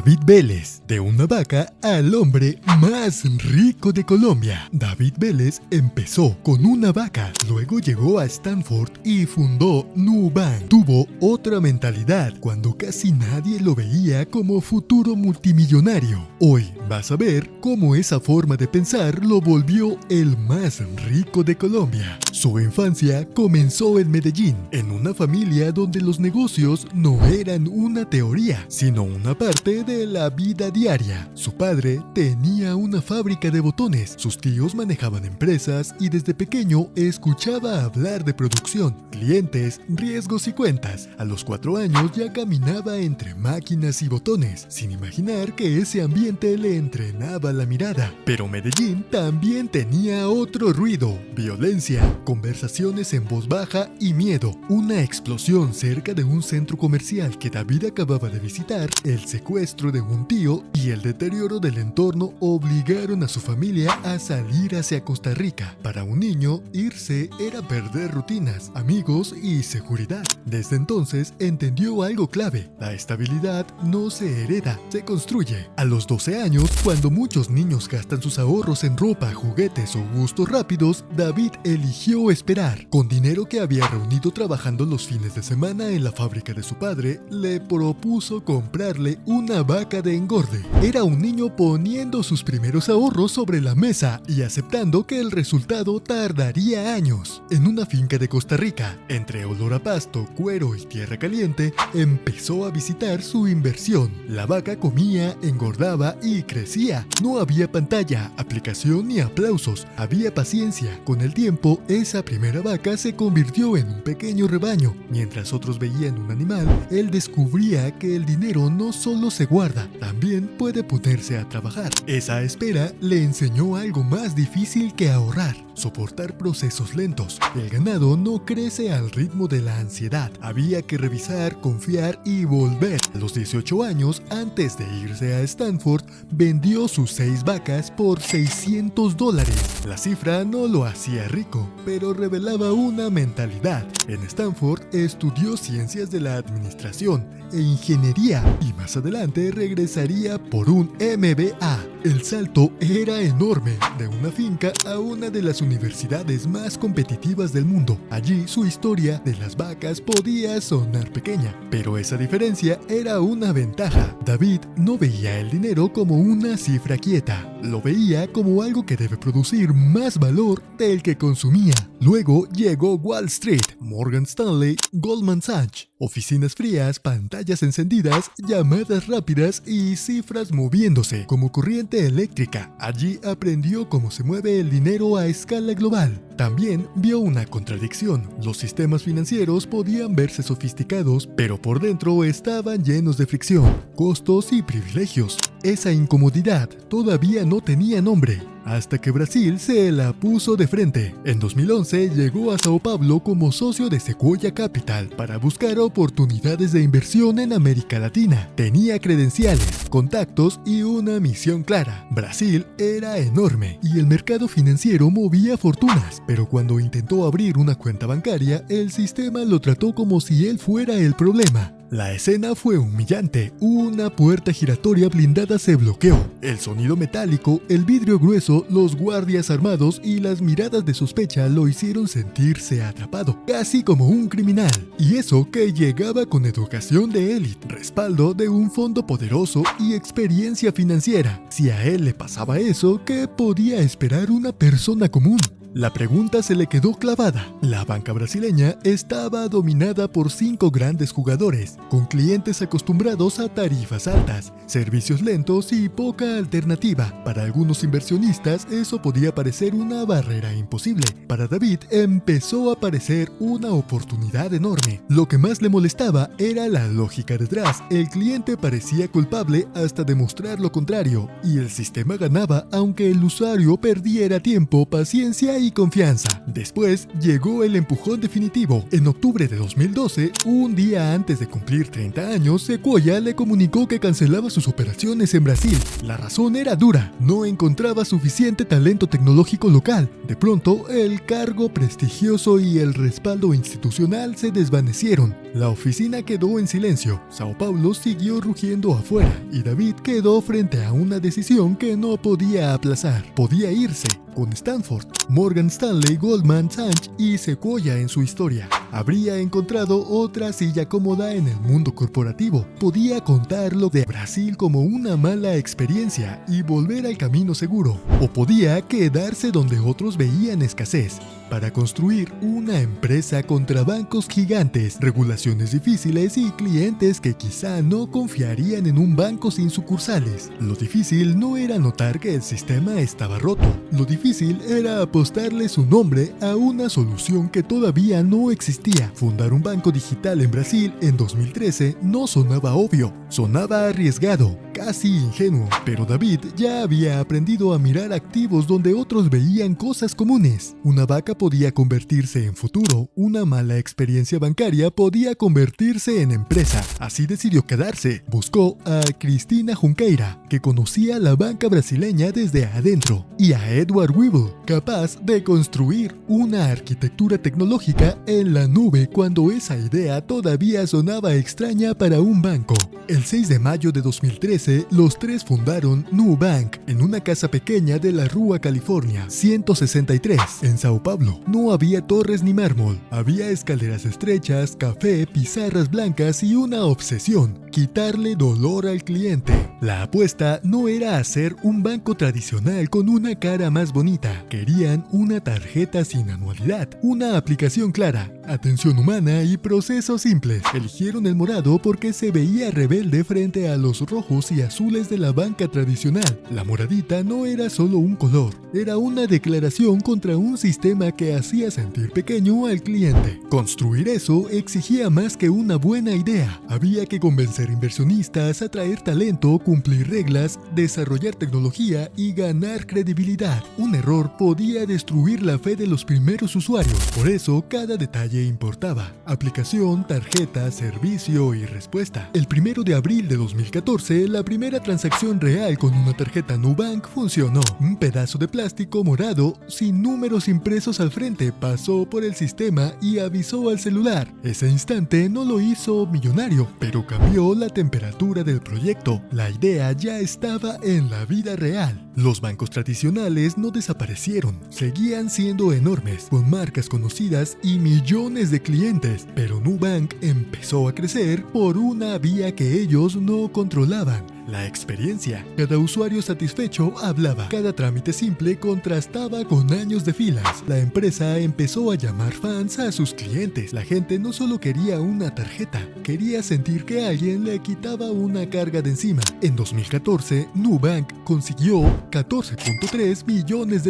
David Vélez, de una vaca al hombre más rico de Colombia. David Vélez empezó con una vaca, luego llegó a Stanford y fundó Nubank. Tuvo otra mentalidad cuando casi nadie lo veía como futuro multimillonario. Hoy vas a ver cómo esa forma de pensar lo volvió el más rico de Colombia. Su infancia comenzó en Medellín, en una familia donde los negocios no eran una teoría, sino una parte de la vida diaria. Su padre tenía una fábrica de botones, sus tíos manejaban empresas y desde pequeño escuchaba hablar de producción, clientes, riesgos y cuentas. A los 4 años ya caminaba entre máquinas y botones, sin imaginar que ese ambiente le entrenaba la mirada. Pero Medellín también tenía otro ruido: violencia, conversaciones en voz baja y miedo. Una explosión cerca de un centro comercial que David acababa de visitar, el secuestro de un tío y el deterioro del entorno obligaron a su familia a salir hacia Costa Rica. Para un niño, irse era perder rutinas, amigos y seguridad. Desde entonces entendió algo clave: la estabilidad no se hereda, se construye. A los 12 años, cuando muchos niños gastan sus ahorros en ropa, juguetes o gustos rápidos, David eligió esperar. Con dinero que había reunido trabajando los fines de semana en la fábrica de su padre, le propuso comprarle una vaca de engorde. Era un niño poniendo sus primeros ahorros sobre la mesa y aceptando que el resultado tardaría años. En una finca de Costa Rica, entre olor a pasto, cuero y tierra caliente, empezó a visitar su inversión. La vaca comía, engordaba y crecía. No había pantalla, aplicación ni aplausos, había paciencia. Con el tiempo, esa primera vaca se convirtió en un pequeño rebaño. Mientras otros veían un animal, él descubría que el dinero no solo se guarda, también puede ponerse a trabajar. Esa espera le enseñó algo más difícil que ahorrar: soportar procesos lentos. El ganado no crece al ritmo de la ansiedad. Había que revisar, confiar y volver. A los 18 años, antes de irse a Stanford, vendió sus 6 vacas por $600. La cifra no lo hacía rico, pero revelaba una mentalidad. En Stanford estudió ciencias de la administración e ingeniería y más adelante regresaría por un MBA. El salto era enorme, de una finca a una de las universidades más competitivas del mundo. Allí su historia de las vacas podía sonar pequeña, pero esa diferencia era una ventaja. David no veía el dinero como una cifra quieta, lo veía como algo que debe producir más valor del que consumía. Luego llegó Wall Street, Morgan Stanley, Goldman Sachs. Oficinas frías, pantallas encendidas, llamadas rápidas y cifras moviéndose como corriente eléctrica. Allí aprendió cómo se mueve el dinero a escala global. También vio una contradicción: los sistemas financieros podían verse sofisticados, pero por dentro estaban llenos de fricción, costos y privilegios. Esa incomodidad todavía no tenía nombre, hasta que Brasil se la puso de frente. En 2011 llegó a Sao Paulo como socio de Sequoia Capital para buscar oportunidades de inversión en América Latina. Tenía credenciales, contactos y una misión clara. Brasil era enorme y el mercado financiero movía fortunas, pero cuando intentó abrir una cuenta bancaria, el sistema lo trató como si él fuera el problema. La escena fue humillante. Una puerta giratoria blindada se bloqueó. El sonido metálico, el vidrio grueso, los guardias armados y las miradas de sospecha lo hicieron sentirse atrapado, casi como un criminal. Y eso que llegaba con educación de élite, respaldo de un fondo poderoso y experiencia financiera. Si a él le pasaba eso, ¿qué podía esperar una persona común? La pregunta se le quedó clavada. La banca brasileña estaba dominada por 5 grandes jugadores, con clientes acostumbrados a tarifas altas, servicios lentos y poca alternativa. Para algunos inversionistas eso podía parecer una barrera imposible. Para David empezó a parecer una oportunidad enorme. Lo que más le molestaba era la lógica detrás. El cliente parecía culpable hasta demostrar lo contrario, y el sistema ganaba aunque el usuario perdiera tiempo, paciencia y confianza. Después llegó el empujón definitivo. En octubre de 2012, un día antes de cumplir 30 años, Sequoia le comunicó que cancelaba sus operaciones en Brasil. La razón era dura: no encontraba suficiente talento tecnológico local. De pronto, el cargo prestigioso y el respaldo institucional se desvanecieron. La oficina quedó en silencio. Sao Paulo siguió rugiendo afuera y David quedó frente a una decisión que no podía aplazar. Podía irse. Con Stanford, Morgan Stanley, Goldman Sachs y Sequoia en su historia, habría encontrado otra silla cómoda en el mundo corporativo. Podía contar lo de Brasil como una mala experiencia y volver al camino seguro. O podía quedarse donde otros veían escasez, para construir una empresa contra bancos gigantes, regulaciones difíciles y clientes que quizá no confiarían en un banco sin sucursales. Lo difícil no era notar que el sistema estaba roto. Lo difícil era apostarle su nombre a una solución que todavía no existía. Fundar un banco digital en Brasil en 2013 no sonaba obvio, sonaba arriesgado, casi ingenuo, pero David ya había aprendido a mirar activos donde otros veían cosas comunes. Una vaca podía convertirse en futuro, una mala experiencia bancaria podía convertirse en empresa. Así decidió quedarse. Buscó a Cristina Junqueira, que conocía la banca brasileña desde adentro, y a Edward Weibel, capaz de construir una arquitectura tecnológica en la nube cuando esa idea todavía sonaba extraña para un banco. El 6 de mayo de 2013, los tres fundaron Nubank en una casa pequeña de la Rua California 163, en Sao Paulo. No había torres ni mármol, había escaleras estrechas, café, pizarras blancas y una obsesión: quitarle dolor al cliente. La apuesta no era hacer un banco tradicional con una cara más bonita. Querían una tarjeta sin anualidad, una aplicación clara, atención humana y procesos simples. Eligieron el morado porque se veía rebelde frente a los rojos y azules de la banca tradicional. La moradita no era solo un color, era una declaración contra un sistema que hacía sentir pequeño al cliente. Construir eso exigía más que una buena idea. Había que convencer inversionistas, atraer talento, cumplir reglas, desarrollar tecnología y ganar credibilidad. Un error podía destruir la fe de los primeros usuarios. Por eso, cada detalle importaba: aplicación, tarjeta, servicio y respuesta. El 1 de abril de 2014, la primera transacción real con una tarjeta Nubank funcionó. Un pedazo de plástico morado sin números impresos al frente pasó por el sistema y avisó al celular. Ese instante no lo hizo millonario, pero cambió la temperatura del proyecto. La idea ya estaba en la vida real. Los bancos tradicionales no desaparecieron, seguían siendo enormes, con marcas conocidas y millones de clientes, pero Nubank empezó a crecer por una vía que ellos no controlaban: la experiencia. Cada usuario satisfecho hablaba, cada trámite simple contrastaba con años de filas. La empresa empezó a llamar fans a sus clientes. La gente no solo quería una tarjeta, quería sentir que alguien le quitaba una carga de encima. En 2014, Nubank consiguió $14.3 millones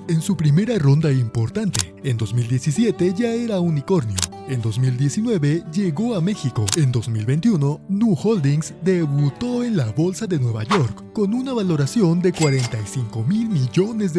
en su primera ronda importante. En 2017 ya era unicornio. En 2019 llegó a México. En 2021, Nu Holdings debutó en la Bolsa de Nueva York con una valoración de $45 mil millones.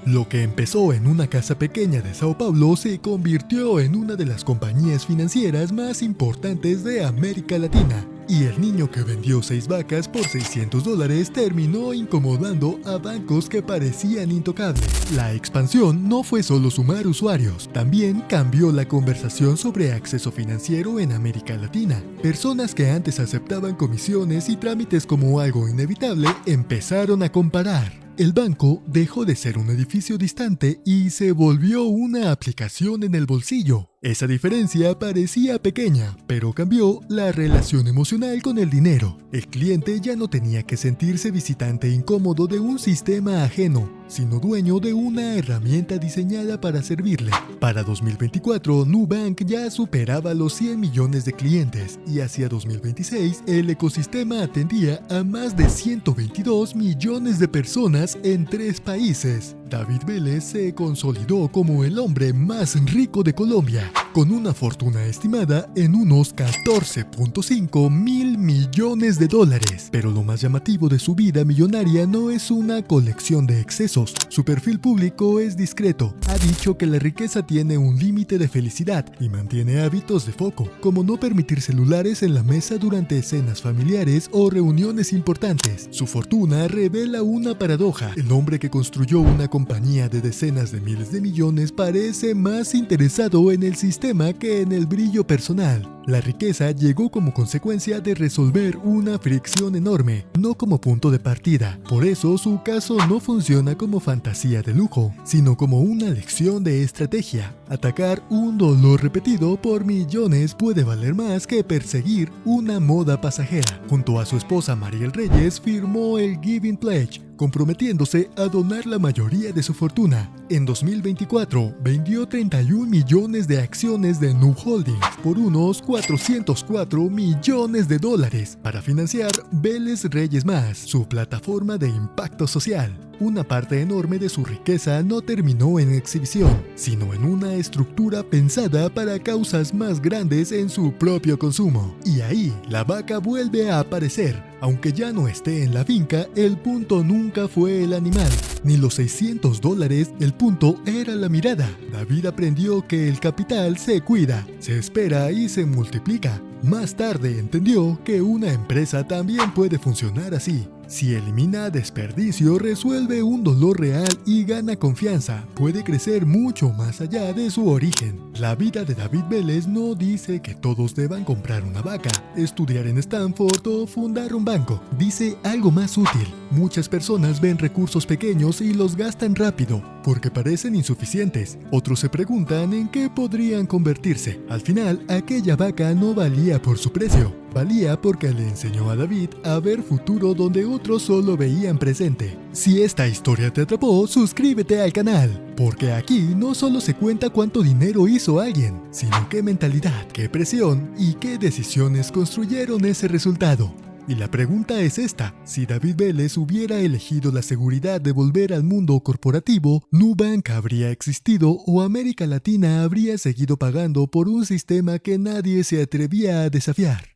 Lo que empezó en una casa pequeña de Sao Paulo se convirtió en una de las compañías financieras más importantes de América Latina. Y el niño que vendió 6 vacas por $600 terminó incomodando a bancos que parecían intocables. La expansión no fue solo sumar usuarios, también cambió la conversación sobre acceso financiero en América Latina. Personas que antes aceptaban comisiones y trámites como algo inevitable empezaron a comparar. El banco dejó de ser un edificio distante y se volvió una aplicación en el bolsillo. Esa diferencia parecía pequeña, pero cambió la relación emocional con el dinero. El cliente ya no tenía que sentirse visitante incómodo de un sistema ajeno, sino dueño de una herramienta diseñada para servirle. Para 2024, Nubank ya superaba los 100 millones de clientes y hacia 2026 el ecosistema atendía a más de 122 millones de personas en 3 países. David Vélez se consolidó como el hombre más rico de Colombia, con una fortuna estimada en unos 14.5 mil millones de dólares. Pero lo más llamativo de su vida millonaria no es una colección de excesos. Su perfil público es discreto. Ha dicho que la riqueza tiene un límite de felicidad y mantiene hábitos de foco, como no permitir celulares en la mesa durante cenas familiares o reuniones importantes. Su fortuna revela una paradoja. El hombre que construyó una compañía de decenas de miles de millones parece más interesado en el sistema que en el brillo personal. La riqueza llegó como consecuencia de resolver una fricción enorme, no como punto de partida. Por eso su caso no funciona como fantasía de lujo, sino como una lección de estrategia. Atacar un dolor repetido por millones puede valer más que perseguir una moda pasajera. Junto a su esposa Mariel Reyes firmó el Giving Pledge, comprometiéndose a donar la mayoría de su fortuna. En 2024 vendió 31 millones de acciones de Nu Holdings por unos 404 millones de dólares para financiar Vélez Reyes Más, su plataforma de impacto social. Una parte enorme de su riqueza no terminó en exhibición, sino en una estructura pensada para causas más grandes en su propio consumo. Y ahí, la vaca vuelve a aparecer. Aunque ya no esté en la finca, el punto nunca fue el animal, ni los $600, el punto era la mirada. David aprendió que el capital se cuida, se espera y se multiplica. Más tarde entendió que una empresa también puede funcionar así. Si elimina desperdicio, resuelve un dolor real y gana confianza, puede crecer mucho más allá de su origen. La vida de David Vélez no dice que todos deban comprar una vaca, estudiar en Stanford o fundar un banco. Dice algo más útil. Muchas personas ven recursos pequeños y los gastan rápido, porque parecen insuficientes. Otros se preguntan en qué podrían convertirse. Al final, aquella vaca no valía por su precio. Valía porque le enseñó a David a ver futuro donde otros solo veían presente. Si esta historia te atrapó, suscríbete al canal, porque aquí no solo se cuenta cuánto dinero hizo alguien, sino qué mentalidad, qué presión y qué decisiones construyeron ese resultado. Y la pregunta es esta: si David Vélez hubiera elegido la seguridad de volver al mundo corporativo, Nubank habría existido o América Latina habría seguido pagando por un sistema que nadie se atrevía a desafiar.